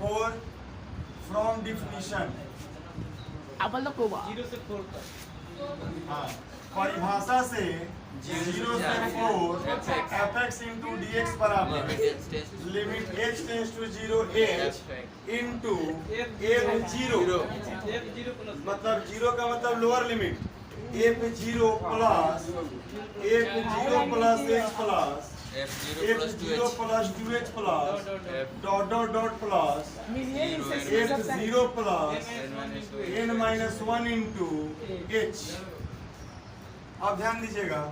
4 from definition. अब लोग को 0 से 4 तक। हाँ, परिभाषा से 0 से 4 fx इंटू dx बराबर limit h tends to 0 h into f0 मतलब 0 का मतलब lower limit f0 plus h plus f0 plus 2h plus dot dot dot plus f0 plus n-1 into h। अब ध्यान दीजिएगा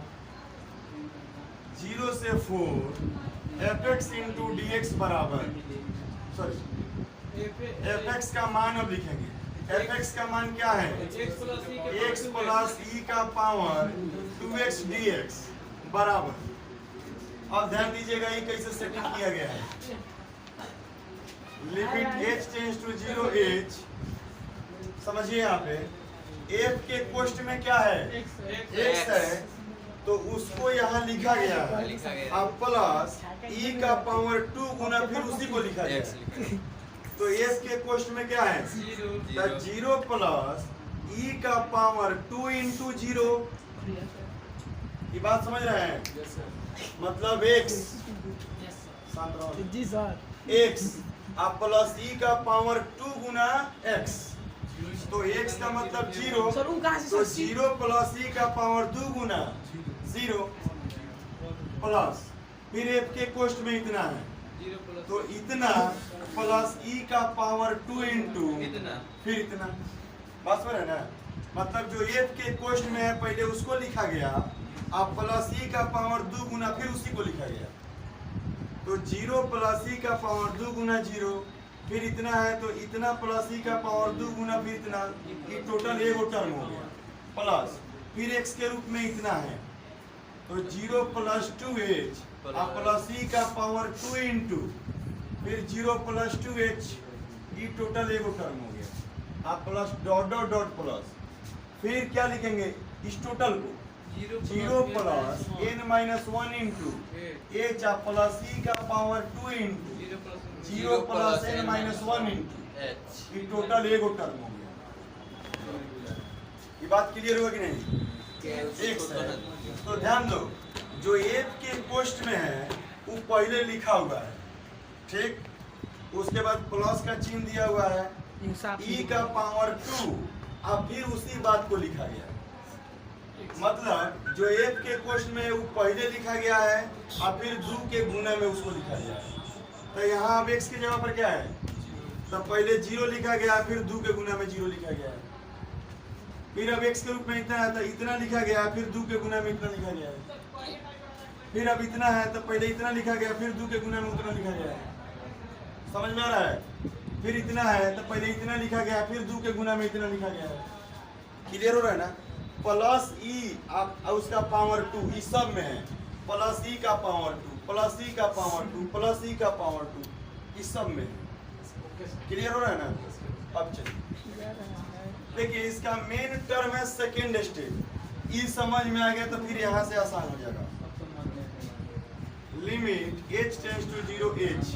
0 से 4 fx इंटू dx बराबर sorry fx का मान अब लिखेंगे। fx का मान क्या है? x प्लस e का पावर 2x dx बराबर। अब ध्यान दीजिएगा ये कैसे सेटिंग किया गया है। Limit h tends to 0 h, समझिए यहाँ पे f के कोष्ठ में क्या है? x है, तो उसको यहाँ लिखा गया है। अब प्लस e का पावर 2 गुना फिर उसी को लिखा गया है। तो f के कोष्ठ में क्या है? 0 प्लस e का पावर 2 इंटू 0। ये बात समझ रहे हैं? मतलब x जी सर x अब प्लस e का पावर 2 गुना x, तो x का मतलब 0, सर वो कहाँ से तो 0 प्लस e का पावर 2 गुना 0 प्लस फिर f के कोष्ठ में इतना है, तो इतना प्लस e का पावर 2 इंटू फिर इतना। बात समझ रहे ना? मतलब जो f के कोष्ठ में है पहले उसको लिखा गया, अब प्लस e का पावर 2 गुना फिर उसी को लिखा गया। तो 0 प्लस e का पावर 2 गुना 0 फिर इतना है, तो इतना प्लस e का पावर 2 गुना फिर इतना, ये टोटल एगो टर्म हो गया। प्लस फिर x के रूप में इतना है, तो 0 प्लस 2h अब प्लस e का पावर 2 इंटू फिर 0 प्लस 2h, ये टोटल एगो टर्म हो गया। अब plus dot dot dot plus फिर क्या लिखेंगे इस टोटल को? 0 plus n-1 into h plus e का power 2 into 0 plus n-1 into ये टोटल एगो टर्म हो गया। ये बात क्लियर हुआ कि नहीं? एक है। तो ध्यान दो, जो f के कोष्ठ में है वो पहले लिखा हुआ है, ठीक, उसके बाद प्लस का चिन्ह दिया हुआ है, e का पावर 2, अब फिर उसी बात को लिखा गया। मतलब जो f के कोष्ठ में वो पहले लिखा गया है और फिर 2 के गुना में उसको लिखा गया है। तो यहाँ अब x की जगह पर क्या है? तो पहले 0 लिखा गया, फिर 2 के गुना में 0 लिखा गया है। फिर अब x के रूप में इतना है तो इतना लिखा गया, फिर 2 के गुना में इतना लिखा गया है। फिर अब इतना है तो पहले इतना लिखा गया, फिर 2 के गुना में उतना लिखा गया है। समझ में आ रहा है? फिर इतना है तो पहले इतना लिखा गया, फिर 2 के गुना में इतना लिखा गया है। क्लियर हो रहा है ना? प्लस e अब उसका पावर 2 इस सब में है, प्लस e का पावर 2 प्लस e का पावर 2 प्लस e का पावर 2 इस सब में है। क्लियर हो रहा है ना? अब चलिए देखिए, इसका मेन टर्म है सेकेंड स्टेप। ई समझ में आ गया तो फिर यहाँ से आसान हो जाएगा। Limit h tends to 0 h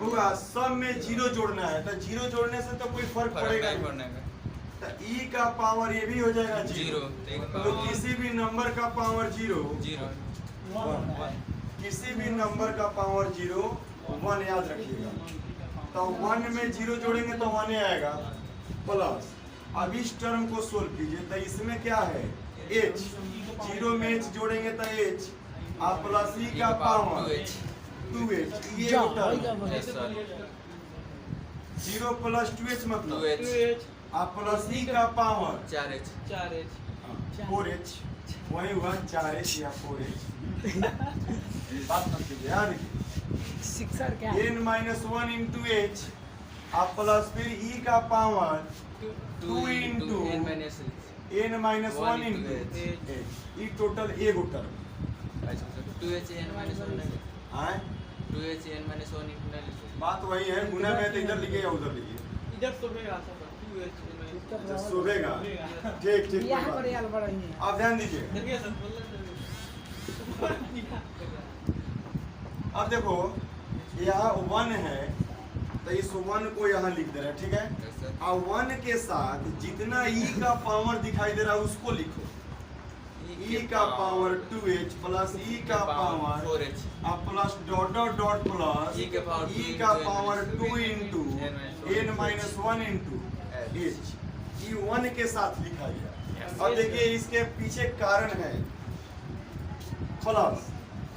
होगा, सब में 0 जोड़ना है, तो 0 जोड़ने से तो कोई फर्क पड़ेगा नहीं। तो e का पावर ये भी हो जाएगा 0, तो किसी भी नंबर का पावर 0 किसी भी नंबर का पावर 0 1 याद रखिएगा। तो 1 में 0 जोड़ेंगे तो 1 आएगा प्लस। अब इस टर्म को सोल्व कीजिए, तो इसमें क्या है h, 0 में h जोड़ेंगे तो h और प्लस e का पावर 2h, ये टर्म 0 प्लस 2h मतलब 2h और प्लस e का पावर 4h 4h, वही हुआ 4h या 4h। बात मत कीजिए यार, सिक्सर क्या n-1 इंटू h और प्लस फिर e का power 2 into n-1 into h, ये टोटल एगो टर्म। 2h आए 2h बात वही है, गुना में तो इधर लिखिए या उधर लिखिए, इधर तो मैं आता था 2h शोभेगा। ठीक ठीक, यहाँ पर यार बड़ा ही है। आप ध्यान दीजिए। देखिए सर अब देखो यहाँ 1 है तो इस 1 को यहाँ लिख दे रहे हैं, ठीक है। यस सर और 1 के साथ जितना e का पावर दिखाई दे रहा है उसको लिखो। e का पावर 2h प्लस e का पावर 4h अब plus dot dot dot plus E के पावर e 2 का into power n 2 into n minus 1 into h e 1 के साथ लिखा गया। अब देखिए इसके पीछे कारण है प्लस,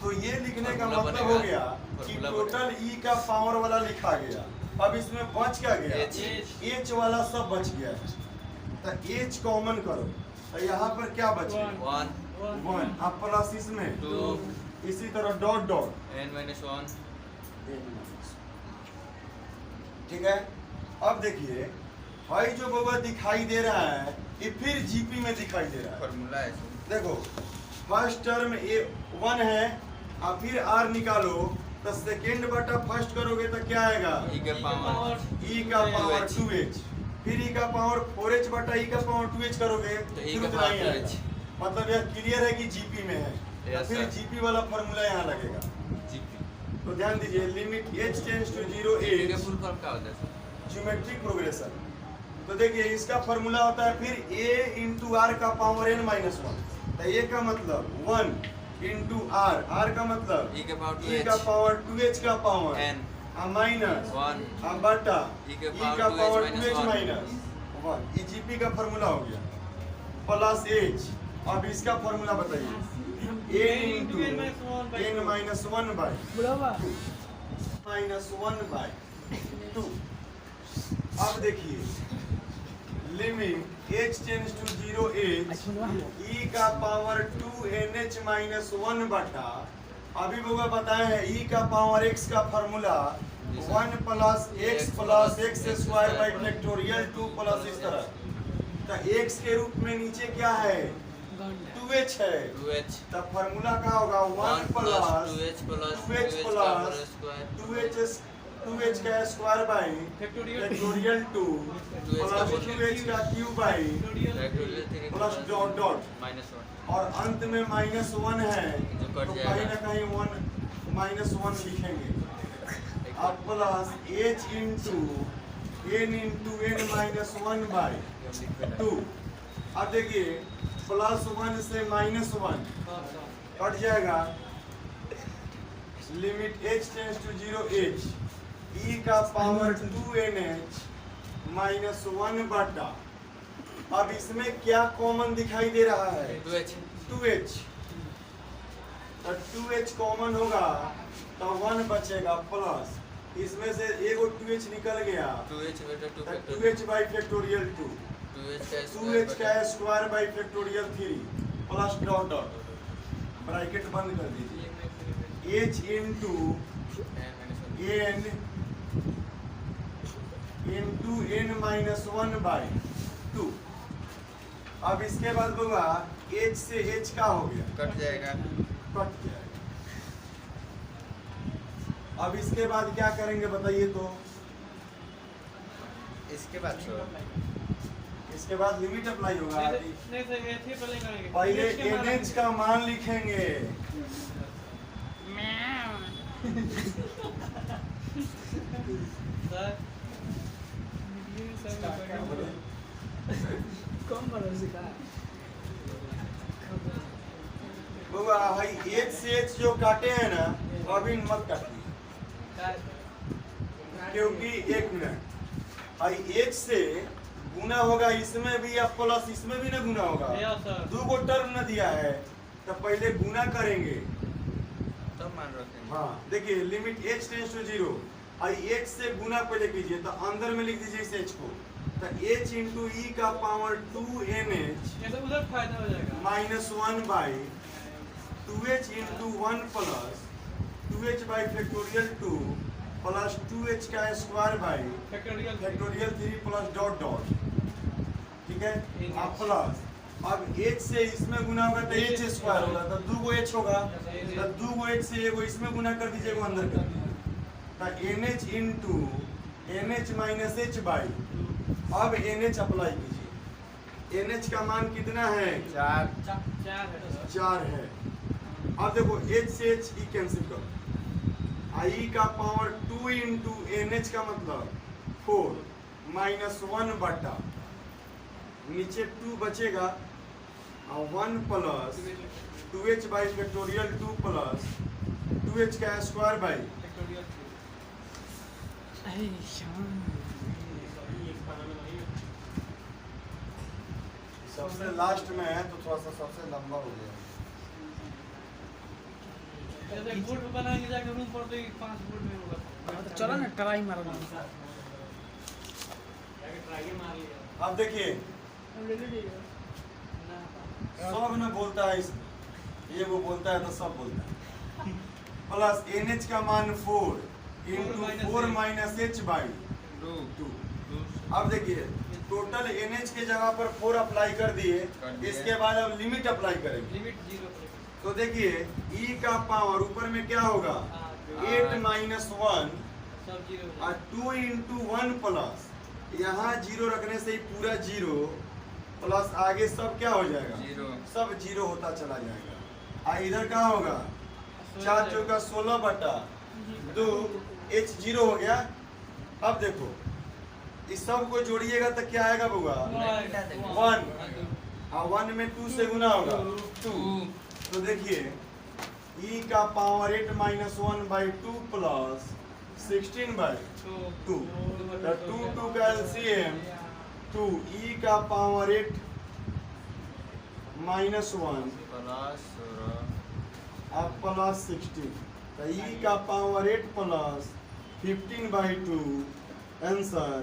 तो ये लिखने का फॉर्मूला मतलब हो बनेगा, गया कि फॉर्मूला टोटल e का पावर वाला लिखा गया। अब इसमें बच क्या गया, H। h वाला सब बच गया है। तो h कॉमन करो तो यहाँ पर क्या बचे 1 1 अब प्लस इसमें 2 इसी तरह डॉट डॉट n minus 1 ठीक है। अब देखिए भाई जो बबुआ दिखाई दे रहा है ये फिर जीपी में दिखाई दे रहा है। फॉर्मूला है सर देखो फर्स्ट टर्म ए 1 है और फिर आर निकालो तो सेकेंड बटा फर्स्ट करोगे तो क्या आएगा e के पावर e का पावर 2h 2h फिर e का पावर 4h बटा e का पावर 2h करोगे तो e फिर का उतना पावर ही आएगा। 2h मतलब यह क्लियर है कि जीपी में है। Yes, फिर sir. जीपी वाला फॉर्मूला यहाँ लगेगा। GP तो ध्यान दीजिए limit h tends to 0 GP का h फुल फॉर्म क्या होता है सर ज्योमेट्रिक प्रोग्रेशन। तो देखिए इसका फॉर्मूला होता है फिर a इंटू आर का पावर n माइनस 1। तो a का मतलब 1 इंटू r का मतलब e के पावर e का 2h पावर 2h का पावर n माइनस 1 बटा e e के का power power 2h 2h -1 minus 1 ये जीपी का फॉर्मूला हो गया प्लस h। अब इसका फॉर्मूला बताइए a into n minus 1 by बुढ़ावा माइनस 1 बाई 2। अब देखिए limit h tends to 0 h e का पावर 2 nh माइनस 1 बटा अभी लोग बताए हैं e का पावर x का formula 1 plus x square by factorial 2 plus इस तरह। तो x के रूप में नीचे क्या है 2h है 2h तो फॉर्मूला क्या होगा 1 plus 2h plus 2h 2h का प्लस पूरा स्क्वायर 2h का square by factorial 2 plus 2h का cube by factorial 3 plus dot dot -1 और अंत में माइनस 1 है जो तो कट कहीं जाएगा ना कहीं 1 माइनस 1 लिखेंगे। अब plus h into n minus 1 by 2। अब देखिए प्लस 1 से माइनस 1 कट जाएगा limit h tends to 0 h e का पावर 2nh माइनस 1 बटा अब इसमें क्या कॉमन दिखाई दे रहा है 2h 2h तो 2h कॉमन होगा तो 1 बचेगा प्लस इसमें से एगो 2h निकल गया 2h बेटा 2 तो factorial 2h by factorial 2 2h 2h का square by factorial 3 plus dot dot bracket बंद कर दीजिए h into n into n minus 1 by 2। अब इसके बाद होगा h से h का हो गया कट जाएगा कट जाएगा। अब इसके बाद क्या करेंगे बताइए तो इसके बाद इसके बाद लिमिट अप्लाई होगा नहीं सर ये थे पहले करेंगे पहले NH का मान लिखेंगे कौन बड़ा सिखा बउआ भाई h से h जो काटे हैं ना वो अभी मत काटिए क्योंकि एक मिनट भाई h से गुना होगा इसमें भी या प्लस इसमें भी ना गुना होगा दो गो टर्म न दिया है तो पहले गुना करेंगे तब मान रखेंगे हाँ देखिए लिमिट h टेंड्स टू 0 और h से गुना पहले कीजिए तो अंदर में लिख दीजिए इस h को तो h इंटू ई का पावर 2nh ये तो उधर फायदा हो जाएगा minus 1 by 2h into 1 plus 2h by factorial 2 plus 2h का square by factorial 3 plus dot dot ठीक है अब प्लस अब h से इसमें गुना होगा तो h स्क्वायर होगा तो 2 गो h होगा तो 2 गो h से एगो इसमें गुना कर दीजिए एगो अंदर कर दीजिए तो nh into nh minus h by अब nh अप्लाई कीजिए nh का मान कितना है 4 है। अब देखो h से h ई कैंसिल करो आई का पावर 2 इंटू NH का मतलब 4 माइनस 1 बटा नीचे 2 बचेगा और 1 plus 2h by factorial 2 plus 2h का स्क्वायर बाई अरे शान सबसे लास्ट में है तो थोड़ा सा सबसे लंबा हो गया। जैसे फुट बनाएंगे जाके रूम पर तो 5 फुट में होगा। तो चलो ना ट्राई मारो ना जाके ट्राई मार लिया। अब देखिए सब ने बोलता है इस ये वो बोलता है तो सब बोलता है प्लस NH का मान 4 इंटू 4 माइनस H बाई 2। अब देखिए टोटल NH के जगह पर 4 अप्लाई कर दिए, इसके बाद अब लिमिट अप्लाई करेंगे। लिमिट 0 तो देखिए E का पावर ऊपर में क्या होगा 8 माइनस 1 सब 0 और 2 इंटू 1 प्लस यहाँ 0 रखने से ही पूरा 0 प्लस आगे सब क्या हो जाएगा 0 सब 0 होता चला जाएगा। और इधर क्या होगा 4 चौका 16 बटा 2 H 0 हो गया। अब देखो इस सब को जोड़िएगा तो क्या आएगा बुआ 1 और 1 में 2 से गुना होगा 2। तो देखिए E का power 8 minus 1 by 2 plus 16 by 2 तो 2 का LCM 2 E का पावर 8 माइनस 1 अब प्लस 16 तो E का पावर 8 प्लस 15 बाई 2 आंसर